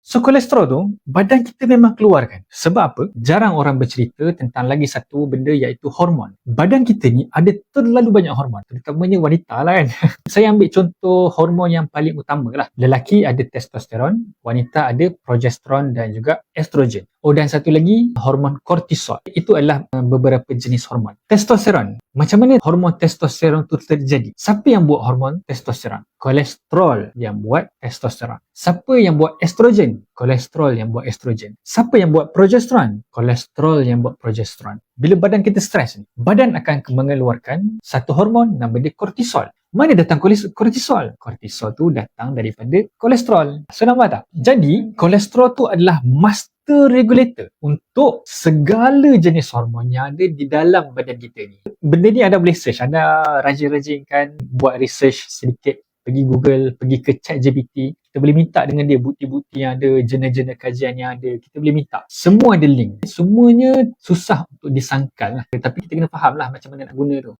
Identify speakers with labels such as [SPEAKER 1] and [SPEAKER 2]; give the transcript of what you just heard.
[SPEAKER 1] So kolesterol tu badan kita memang keluarkan. Sebab apa? Jarang orang bercerita tentang lagi satu benda iaitu hormon. Badan kita ni ada terlalu banyak hormon, terutamanya wanita lah kan. Saya ambil contoh hormon yang paling utama lah. Lelaki ada testosteron, wanita ada progesteron dan juga estrogen. Oh, dan satu lagi hormon kortisol. Itu adalah beberapa jenis hormon. Testosteron. Macam mana hormon testosteron tu terjadi? Siapa yang buat hormon testosteron? Kolesterol yang buat testosteron. Siapa yang buat estrogen? Kolesterol yang buat estrogen. Siapa yang buat progesteron? Kolesterol yang buat progesteron. Bila badan kita stres ni, badan akan mengeluarkan satu hormon nama dia kortisol. Mana datang kortisol? Kortisol tu datang daripada kolesterol. So nampak tak? Jadi kolesterol tu adalah master regulator untuk segala jenis hormon yang ada di dalam badan kita ni. Benda ni anda boleh search, anda rajin-rajinkan buat research sedikit, pergi Google, pergi ke ChatGPT. Kita boleh minta dengan dia bukti-bukti yang ada, jurnal-jurnal kajian yang ada. Kita boleh minta. Semua ada link. Semuanya susah untuk disangkal lah. Tapi kita kena faham lah macam mana nak guna tu.